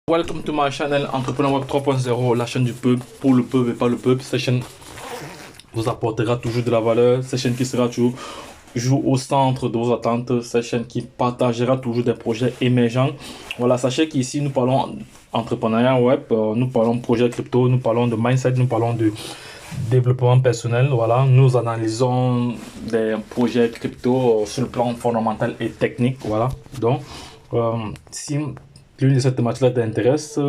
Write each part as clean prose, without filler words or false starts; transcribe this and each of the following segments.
Welcome to my channel Entrepreneur Web 3.0, la chaîne du peuple, pour le peuple et pas le peuple. Cette chaîne vous apportera toujours de la valeur, cette chaîne qui sera toujours au centre de vos attentes, cette chaîne qui partagera toujours des projets émergents. Voilà, sachez qu'ici nous parlons entrepreneuriat web, nous parlons projet crypto, nous parlons de mindset, nous parlons de développement personnel. Voilà, nous analysons des projets crypto sur le plan fondamental et technique. Voilà, donc si l'une de ces thématiques t'intéresse,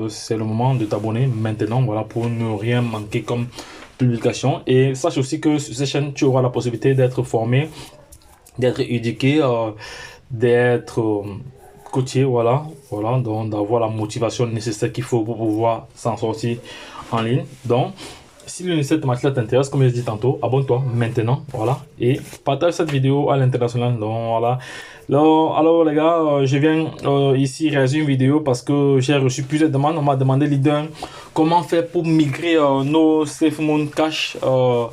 c'est le moment de t'abonner maintenant, voilà, pour ne rien manquer comme publication. Et sache aussi que sur cette chaîne, tu auras la possibilité d'être formé, d'être éduqué, d'être coaché, voilà, donc d'avoir la motivation nécessaire qu'il faut pour pouvoir s'en sortir en ligne. Donc, si l'une de ces thématiques t'intéresse, comme je dit tantôt, abonne-toi maintenant, voilà, et partage cette vidéo à l'international. Donc voilà. Alors les gars, je viens ici réaliser une vidéo parce que j'ai reçu plusieurs demandes. On m'a demandé, leader, comment faire pour migrer nos SafeMoon Cash, à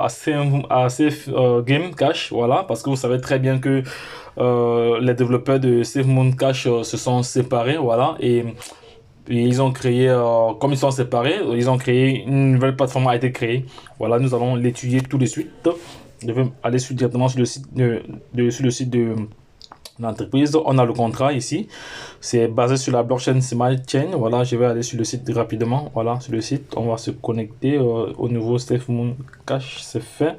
Safe Game Cash, voilà, parce que vous savez très bien que les développeurs de SafeMoon Cash se sont séparés, voilà, et ils ont créé, comme ils sont séparés, ils ont créé une nouvelle plateforme a été créée. Voilà, nous allons l'étudier tout de suite. Je vais aller directement sur le site de l'entreprise. On a le contrat ici. C'est basé sur la blockchain Smart Chain. Voilà, je vais aller sur le site rapidement. Voilà, sur le site, on va se connecter au nouveau SafeMoon Cash. C'est fait.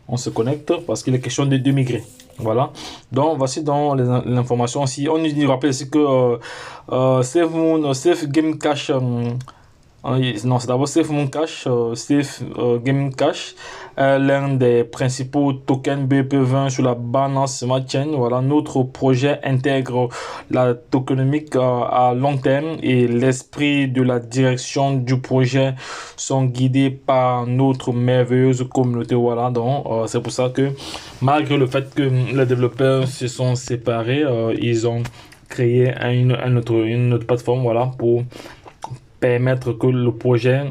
On se connecte parce qu'il est question de migrer. Voilà, donc voici dans l'information ici. On nous rappelle ici que Safe Game Cash, non, c'est d'abord SafeMoon Cash, Safe Game Cash, l'un des principaux tokens BEP20 sur la Binance Smart Chain. Voilà, notre projet intègre la tokenomique à long terme et l'esprit de la direction du projet sont guidés par notre merveilleuse communauté. Voilà, donc c'est pour ça que malgré le fait que les développeurs se sont séparés, ils ont créé une autre plateforme, voilà, pour permettre que le projet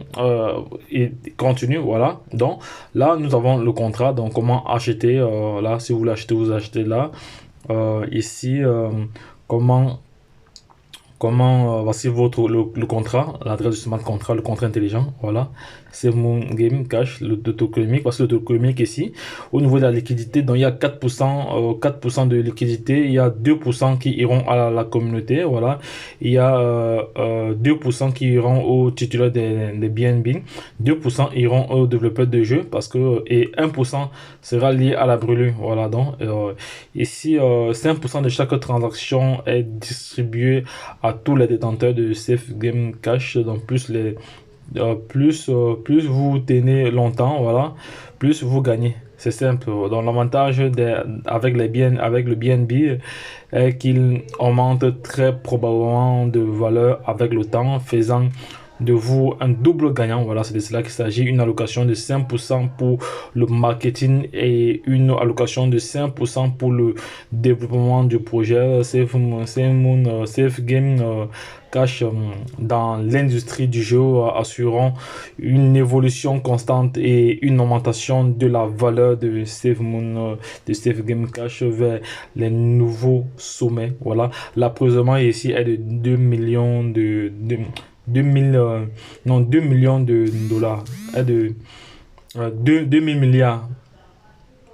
continue. Voilà, donc là nous avons le contrat. Donc comment acheter, là si vous voulez acheter, vous achetez là, ici voici le contrat, l'adresse du smart contrat, le contrat intelligent. Voilà, c'est mon game cash, le tokenomique. Voici le tokenomique ici. Au niveau de la liquidité, donc il y a 4% de liquidité, il y a 2% qui iront à la communauté. Voilà, il y a 2% qui iront aux titulaires des BNB, 2% iront aux développeurs de jeux parce que, et 1% sera lié à la brûlure. Voilà, donc ici 5% de chaque transaction est distribué à tous les détenteurs de Safe Game Cash. Donc plus vous tenez longtemps, voilà, plus vous gagnez. C'est simple. Donc l'avantage avec le BNB est qu'il augmente très probablement de valeur avec le temps, faisant de vous un double gagnant. Voilà, c'est de cela qu'il s'agit. Une allocation de 5% pour le marketing et une allocation de 5% pour le développement du projet Safe Game Cash dans l'industrie du jeu, assurant une évolution constante et une augmentation de la valeur de Safe Game Cash vers les nouveaux sommets. Voilà, l'appraisement ici est de 2 millions de 2 millions de dollars, est de 2 000 milliards,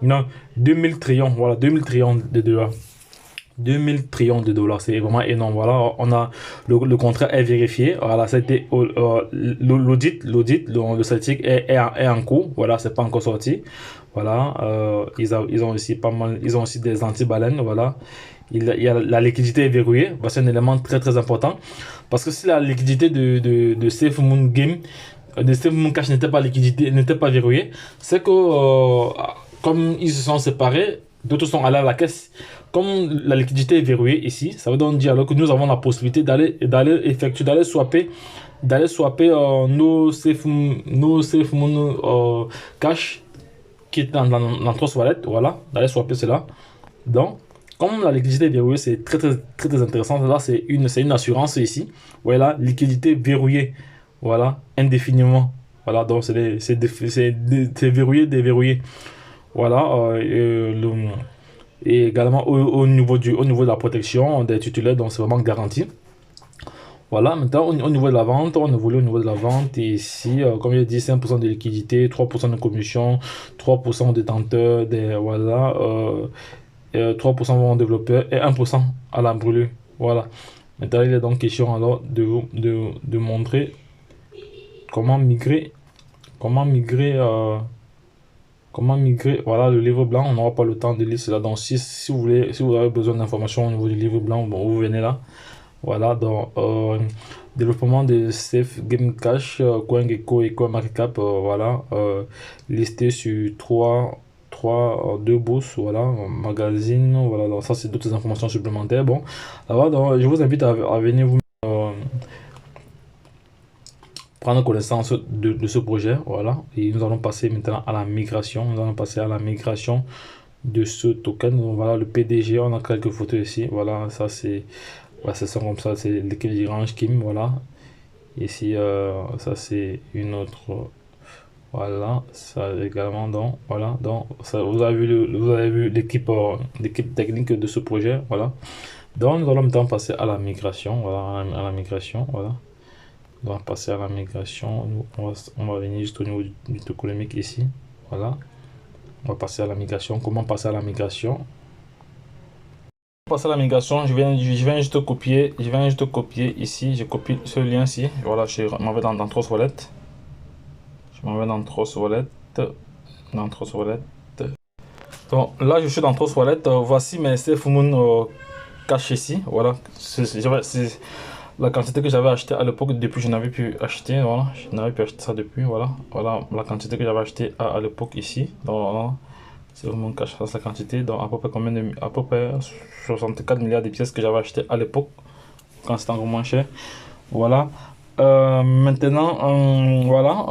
non, 2000 trillions, voilà, 2000 trillions de dollars. 2000 trillions de dollars, c'est vraiment énorme. Voilà, on a le contrat est vérifié. Voilà, c'était l'audit, le statistique est en cours. Voilà, c'est pas encore sorti. Voilà, ils ont aussi pas mal, ils ont aussi des anti-baleines. Voilà, la liquidité est verrouillée. Bah, c'est un élément très important parce que si la liquidité de SafeMoon Game, de SafeMoon Cash n'était pas verrouillée, c'est que comme ils se sont séparés, d'autres sont allés à la caisse. Comme la liquidité est verrouillée ici, ça veut donc dire alors que nous avons la possibilité d'aller swapper nos SafeMoon Cash qui est dans notre wallet. Voilà, d'aller swapper cela. Donc, comme la liquidité est verrouillée, c'est très intéressant. Là, c'est une assurance ici. Voilà, liquidité verrouillée. Voilà, indéfiniment. Voilà, donc c'est verrouillé, déverrouillé. Voilà, Et également au niveau de la protection des titulaires, donc c'est vraiment garanti. Voilà, maintenant au niveau de la vente, on évolue au niveau de la vente. Et ici, comme je dit, 5% de liquidité, 3% de commission, 3% détenteur, voilà, 3% vont développeur et 1% à la brûlure. Voilà. Maintenant, il est donc question alors de montrer comment migrer, comment migrer, comment migrer. Voilà, le livre blanc, on n'aura pas le temps de lire cela. Donc, si vous voulez, si vous avez besoin d'informations au niveau du livre blanc, bon, vous venez là. Voilà, donc développement de Safe Game Cash, CoinGecko et CoinMarketCap, voilà, listé sur 2 bourses, voilà, magazine, voilà, donc ça c'est d'autres informations supplémentaires. Bon, alors, donc, je vous invite à venir vous prendre connaissance de ce projet, voilà, et nous allons passer maintenant à la migration, nous allons passer à la migration de ce token. Donc, voilà, le PDG, on a quelques photos ici, voilà, ça c'est, voilà, ça comme ça, c'est l'équipe d'Irange Kim, voilà. Ici, ça c'est une autre. Voilà, ça également. Donc, voilà. Donc, ça, vous avez vu l'équipe technique de ce projet. Voilà. Donc, nous allons maintenant passer à la migration. Voilà, à la migration. Voilà. On va passer à la migration. On va venir juste au niveau du tokenomique ici. Voilà. On va passer à la migration. Comment passer à la migration? Passer à la migration, je viens juste copier ici, je copie ce lien ci, voilà, je m'en vais dans Trust Wallet, je m'en vais dans Trust Wallet, dans Trust Wallet. Donc là, je suis dans Trust Wallet, voici mes SafeMoon cash ici, voilà, c'est la quantité que j'avais acheté à l'époque, depuis je n'avais pu acheter, voilà, je n'avais pu acheter ça depuis, voilà, voilà la quantité que j'avais acheté à l'époque ici, donc voilà. C'est vraiment cash, ça, c'est la quantité. Donc, à peu près 64 milliards de pièces que j'avais acheté à l'époque, quand c'était encore moins cher. Voilà. Maintenant, voilà,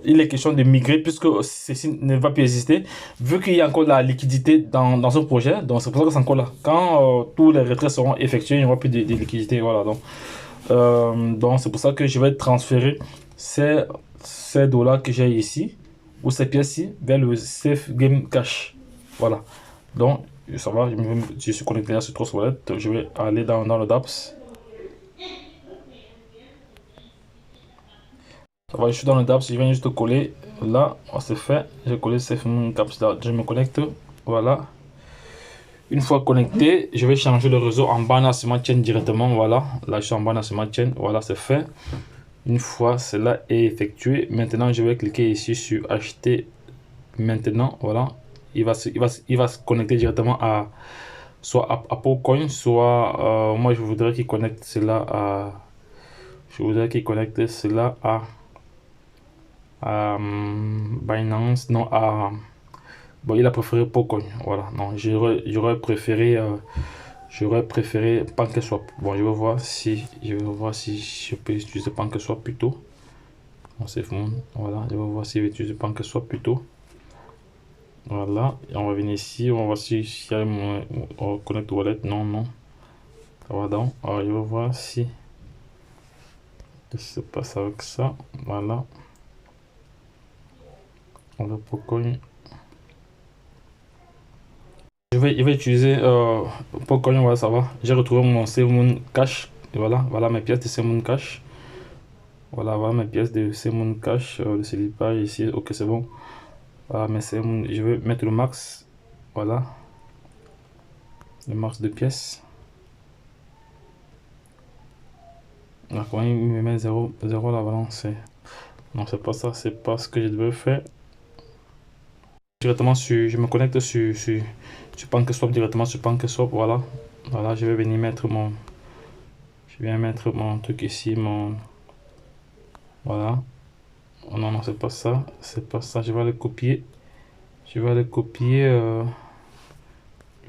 il est question de migrer puisque ceci ne va plus exister. Vu qu'il y a encore de la liquidité dans ce projet, donc c'est pour ça que c'est encore là. Quand tous les retraits seront effectués, il n'y aura plus de liquidité. Voilà, donc c'est pour ça que je vais transférer ces dollars que j'ai ici, ou ces pièces-ci, vers le Safe Game Cash. Voilà. Donc, ça va, je suis connecté à ce Trust Wallet. Je vais aller dans le DApps. Ça va, je suis dans le DApps, je viens juste coller. Là, c'est fait. J'ai collé Safe Game Cash. Je me connecte. Voilà. Une fois connecté, je vais changer le réseau en Binance Smart Chain directement. Voilà. Là, je suis en Binance Smart Chain. Voilà, c'est fait. Une fois cela est effectué, maintenant je vais cliquer ici sur acheter maintenant. Voilà. Il va se connecter directement à soit à Pocoin, soit moi je voudrais qu'il connecte cela à Binance, non à bon, il a préféré Pocoin. Voilà. Non, j'aurais préféré PancakeSwap. Bon, je vais voir si je peux utiliser PancakeSwap plutôt. C'est bon. Voilà, je vais voir si je vais utiliser PancakeSwap plutôt. Voilà, et on va venir ici, on va voir si y a mon Connect Wallet. Non, non. Ça va donc. Alors, je vais voir si se passe avec ça. Voilà. On va Pocoin. Je vais utiliser Pocoin, voilà, ça va. J'ai retrouvé mon SafeMoon Cash. Et voilà mes pièces de SafeMoon Cash. Voilà mes pièces de SafeMoon Cash, de ce page ici. Ok, c'est bon. Voilà, mais je vais mettre le max. Voilà. Le max de pièces. Alors, quand il me met 0 la balance, non, c'est pas ça, c'est pas ce que je devais faire. Directement je me connecte sur PancakeSwap, directement sur PancakeSwap. Voilà. Voilà, je vais venir mettre mon truc ici, voilà. Oh, non, non, c'est pas ça, je vais aller copier.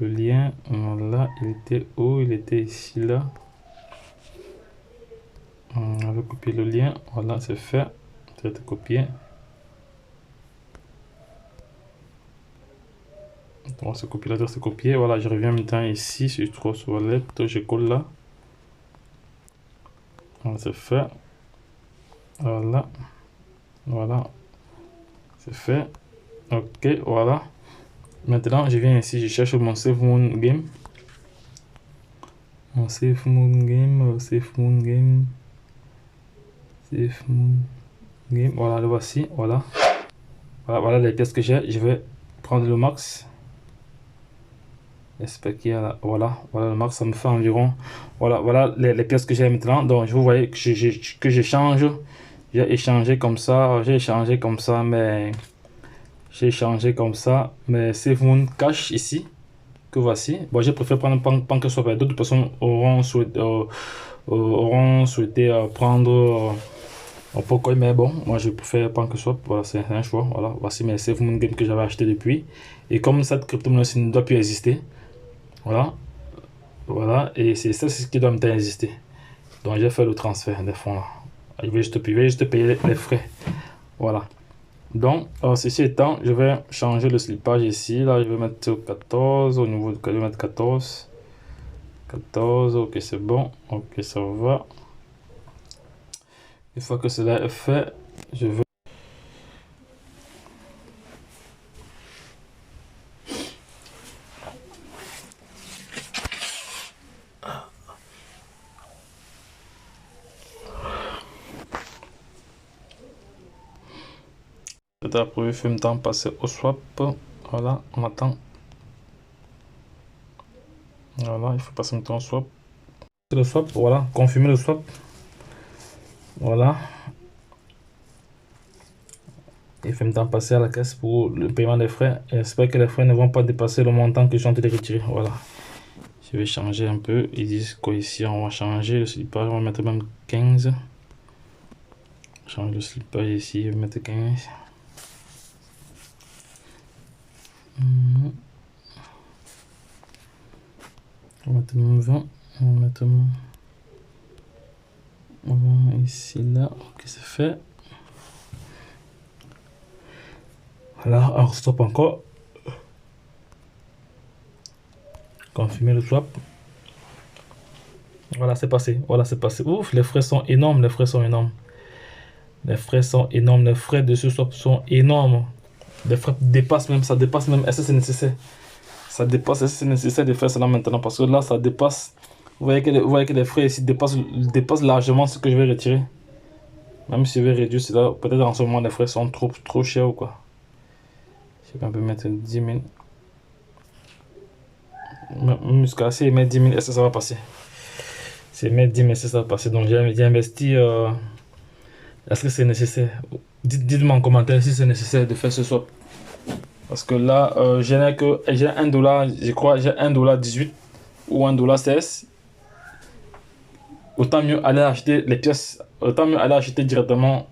Le lien. Voilà, il était où? Il était ici, là. On va copier le lien. Voilà, c'est fait. C'est copié. Bon, ce compilateur c'est copié. Voilà, je reviens maintenant ici sur Trust Wallet. Je colle là. Voilà, c'est fait. Voilà. Voilà. C'est fait. Ok, voilà. Maintenant, je viens ici, je cherche mon Save Moon Game. Mon Save Moon Game, Save Moon Game. Save Moon Game, voilà, le voici, voilà. Voilà les pièces que j'ai. Je vais prendre le max. J'espère qu'il y a là. Voilà le max, ça me fait environ. Voilà les pièces que j'ai maintenant. Donc, vous voyez que j'échange. J'ai échangé comme ça, mais Save Moon cache ici, que voici. Bon, je préfère prendre PancakeSwap. D'autres personnes auront souhaité prendre Pocoin, mais bon, moi je préfère PancakeSwap. Voilà, c'est un choix. Voilà, voici mes Save Moon Game que j'avais acheté depuis. Et comme cette crypto-monnaie ne doit plus exister, voilà, et c'est ça qui doit maintenant exister. Donc j'ai fait le transfert des fonds là. Je vais juste payer les frais. Voilà. Donc, ceci étant, je vais changer le slippage ici. Là, je vais mettre 14. Au niveau de je vais mettre 14. 14, ok, c'est bon. Ok, ça va. Une fois que cela est fait, je vais. C'est approuvé, fait temps passer au swap. Voilà, on attend. Voilà, il faut passer le temps au swap. Le swap, voilà, confirmer le swap. Voilà. Il fait temps passer à la caisse pour le paiement des frais. J'espère que les frais ne vont pas dépasser le montant que je suis en train de retirer. Voilà. Je vais changer un peu. Ils disent quoi ici? On va changer le slippage. On va mettre même 15. Change le slippage ici. Je vais mettre 15. On va mettre 20. On va mettre ici, là. Ok, c'est fait. Voilà, alors stop encore. Confirmer le swap. Voilà, c'est passé. Voilà, c'est passé. Ouf, les frais sont énormes. Les frais sont énormes. Les frais sont énormes. Les frais de ce swap sont énormes. Les frais dépassent même. Ça dépasse même. Est-ce que c'est nécessaire? Ça dépasse. Est-ce que c'est nécessaire de faire cela maintenant? Parce que là, ça dépasse. Vous voyez que les frais ici dépassent largement ce que je vais retirer. Même si je vais réduire cela, peut-être en ce moment les frais sont trop chers ou quoi. Je vais un peu mettre 10 000. Jusqu'à si je mets 10 000, est-ce que ça va passer? Si je mets 10 000, est-ce que ça va passer? Donc j'ai investi. Est-ce que c'est nécessaire? Dites-moi en commentaire si c'est nécessaire de faire ce swap. Parce que là, j'ai $1, je crois, j'ai $1.18 ou $1.16. Autant mieux aller acheter les pièces, autant mieux aller acheter directement.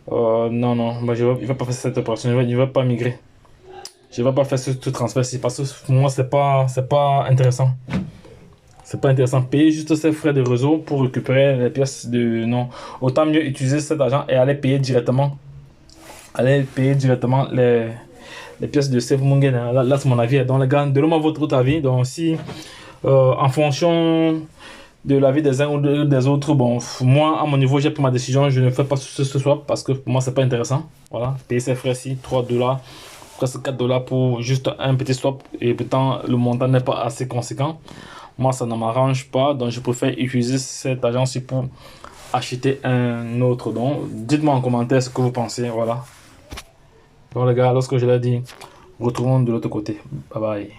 Non, moi je ne vais pas faire cette opération, je ne vais pas migrer. Je ne vais pas faire ce transfert-ci parce que pour moi, c'est pas intéressant. C'est pas intéressant. Payer juste ces frais de réseau pour récupérer les pièces de. Non. Autant mieux utiliser cet argent et aller payer directement. Aller payer directement les pièces de Save Moon Game. Là c'est mon avis. Donc, les gars, donnez-moi votre avis. Donc, si en fonction de l'avis des uns ou des autres, bon, moi, à mon niveau, j'ai pris ma décision. Je ne fais pas ce swap parce que pour moi, c'est pas intéressant. Voilà. Payer ces frais-ci, $3, presque $4 pour juste un petit swap. Et pourtant, le montant n'est pas assez conséquent. Moi, ça ne m'arrange pas, donc je préfère utiliser cette agence pour acheter un autre. Donc, dites-moi en commentaire ce que vous pensez. Voilà. Donc, les gars, lorsque je l'ai dit, retrouvons de l'autre côté. Bye bye.